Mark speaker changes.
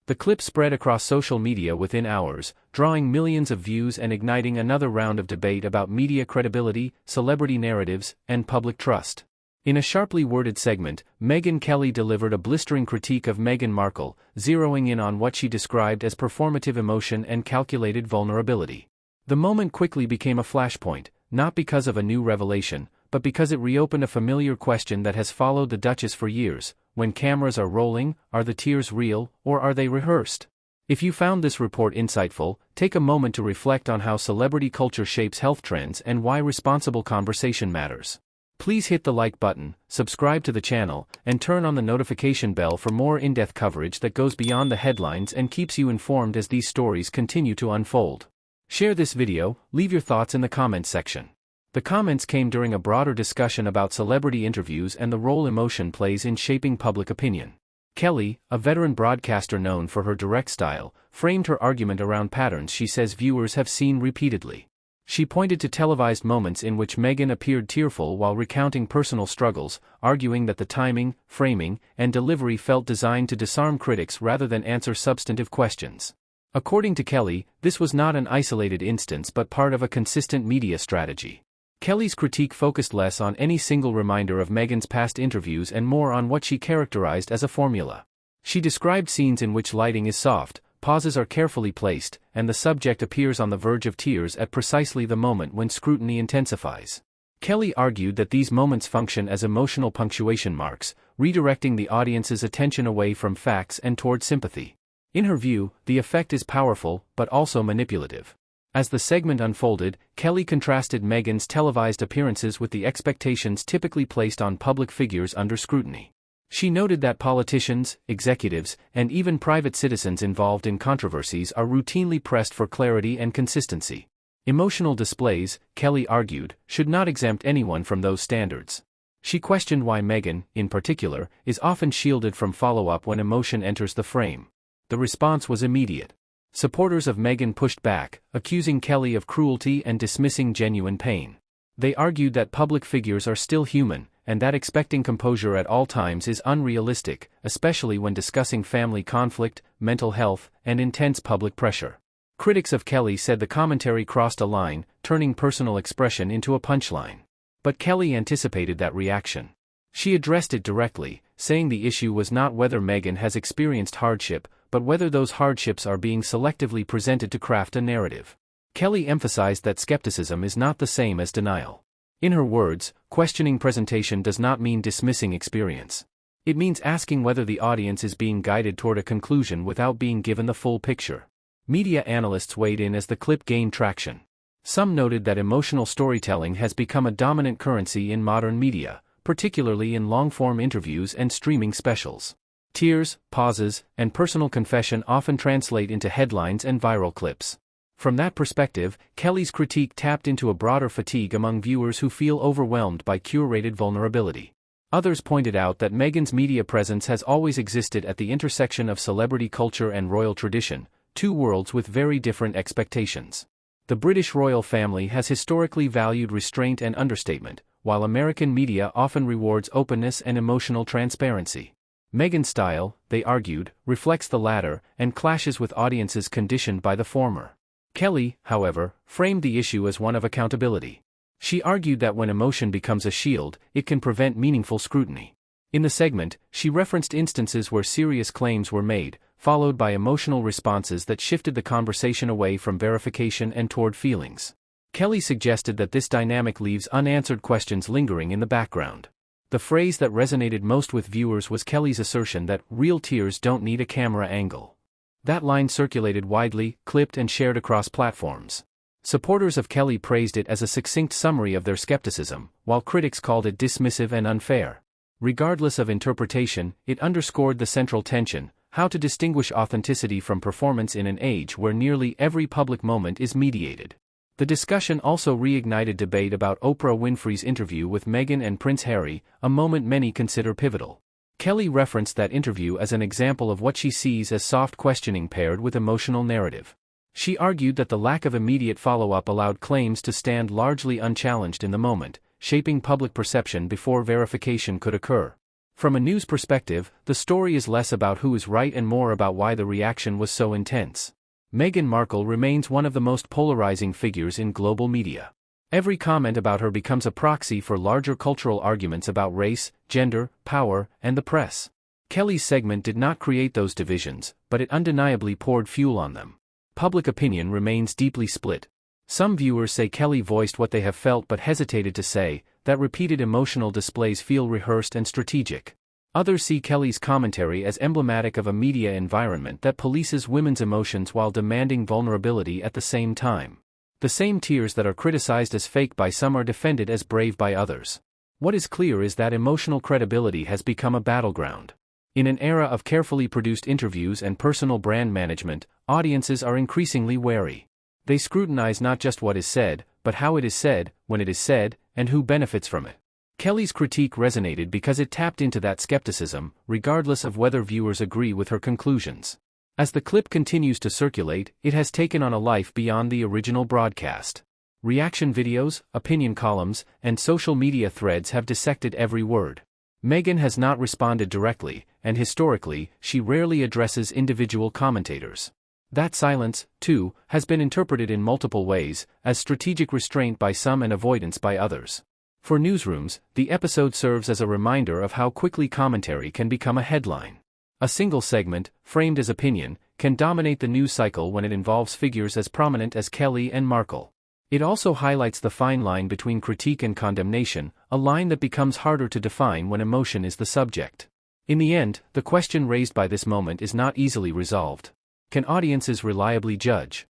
Speaker 1: The clip spread across social media within hours, drawing millions of views and igniting another round of debate about media credibility, celebrity narratives, and public trust. In a sharply worded segment, Megyn Kelly delivered a blistering critique of Meghan Markle, zeroing in on what she described as performative emotion and calculated vulnerability. The moment quickly became a flashpoint, not because of a new revelation, but because it reopened a familiar question that has followed the Duchess for years: when cameras are rolling, are the tears real, or are they rehearsed? If you found this report insightful, take a moment to reflect on how celebrity culture shapes health trends and why responsible conversation matters. Please hit the like button, subscribe to the channel, and turn on the notification bell for more in-depth coverage that goes beyond the headlines and keeps you informed as these stories continue to unfold. Share this video, leave your thoughts in the comments section. The comments came during a broader discussion about celebrity interviews and the role emotion plays in shaping public opinion. Kelly, a veteran broadcaster known for her direct style, framed her argument around patterns she says viewers have seen repeatedly. She pointed to televised moments in which Megyn appeared tearful while recounting personal struggles, arguing that the timing, framing, and delivery felt designed to disarm critics rather than answer substantive questions. According to Kelly, this was not an isolated instance but part of a consistent media strategy. Kelly's critique focused less on any single reminder of Megyn's past interviews and more on what she characterized as a formula. She described scenes in which lighting is soft, pauses are carefully placed, and the subject appears on the verge of tears at precisely the moment when scrutiny intensifies. Kelly argued that these moments function as emotional punctuation marks, redirecting the audience's attention away from facts and toward sympathy. In her view, the effect is powerful, but also manipulative. As the segment unfolded, Kelly contrasted Megyn's televised appearances with the expectations typically placed on public figures under scrutiny. She noted that politicians, executives, and even private citizens involved in controversies are routinely pressed for clarity and consistency. Emotional displays, Kelly argued, should not exempt anyone from those standards. She questioned why Megyn, in particular, is often shielded from follow-up when emotion enters the frame. The response was immediate. Supporters of Megyn pushed back, accusing Kelly of cruelty and dismissing genuine pain. They argued that public figures are still human, and that expecting composure at all times is unrealistic, especially when discussing family conflict, mental health, and intense public pressure. Critics of Kelly said the commentary crossed a line, turning personal expression into a punchline. But Kelly anticipated that reaction. She addressed it directly, saying the issue was not whether Megyn has experienced hardship, but whether those hardships are being selectively presented to craft a narrative. Kelly emphasized that skepticism is not the same as denial. In her words, questioning presentation does not mean dismissing experience. It means asking whether the audience is being guided toward a conclusion without being given the full picture. Media analysts weighed in as the clip gained traction. Some noted that emotional storytelling has become a dominant currency in modern media, particularly in long-form interviews and streaming specials. Tears, pauses, and personal confession often translate into headlines and viral clips. From that perspective, Kelly's critique tapped into a broader fatigue among viewers who feel overwhelmed by curated vulnerability. Others pointed out that Megyn's media presence has always existed at the intersection of celebrity culture and royal tradition, two worlds with very different expectations. The British royal family has historically valued restraint and understatement, while American media often rewards openness and emotional transparency. Megyn's style, they argued, reflects the latter, and clashes with audiences conditioned by the former. Kelly, however, framed the issue as one of accountability. She argued that when emotion becomes a shield, it can prevent meaningful scrutiny. In the segment, she referenced instances where serious claims were made, followed by emotional responses that shifted the conversation away from verification and toward feelings. Kelly suggested that this dynamic leaves unanswered questions lingering in the background. The phrase that resonated most with viewers was Kelly's assertion that real tears don't need a camera angle. That line circulated widely, clipped and shared across platforms. Supporters of Kelly praised it as a succinct summary of their skepticism, while critics called it dismissive and unfair. Regardless of interpretation, it underscored the central tension: how to distinguish authenticity from performance in an age where nearly every public moment is mediated. The discussion also reignited debate about Oprah Winfrey's interview with Meghan and Prince Harry, a moment many consider pivotal. Kelly referenced that interview as an example of what she sees as soft questioning paired with emotional narrative. She argued that the lack of immediate follow-up allowed claims to stand largely unchallenged in the moment, shaping public perception before verification could occur. From a news perspective, the story is less about who is right and more about why the reaction was so intense. Meghan Markle remains one of the most polarizing figures in global media. Every comment about her becomes a proxy for larger cultural arguments about race, gender, power, and the press. Kelly's segment did not create those divisions, but it undeniably poured fuel on them. Public opinion remains deeply split. Some viewers say Kelly voiced what they have felt but hesitated to say, that repeated emotional displays feel rehearsed and strategic. Others see Kelly's commentary as emblematic of a media environment that polices women's emotions while demanding vulnerability at the same time. The same tears that are criticized as fake by some are defended as brave by others. What is clear is that emotional credibility has become a battleground. In an era of carefully produced interviews and personal brand management, audiences are increasingly wary. They scrutinize not just what is said, but how it is said, when it is said, and who benefits from it. Kelly's critique resonated because it tapped into that skepticism, regardless of whether viewers agree with her conclusions. As the clip continues to circulate, it has taken on a life beyond the original broadcast. Reaction videos, opinion columns, and social media threads have dissected every word. Megyn has not responded directly, and historically, she rarely addresses individual commentators. That silence, too, has been interpreted in multiple ways, as strategic restraint by some and avoidance by others. For newsrooms, the episode serves as a reminder of how quickly commentary can become a headline. A single segment, framed as opinion, can dominate the news cycle when it involves figures as prominent as Kelly and Markle. It also highlights the fine line between critique and condemnation, a line that becomes harder to define when emotion is the subject. In the end, the question raised by this moment is not easily resolved. Can audiences reliably judge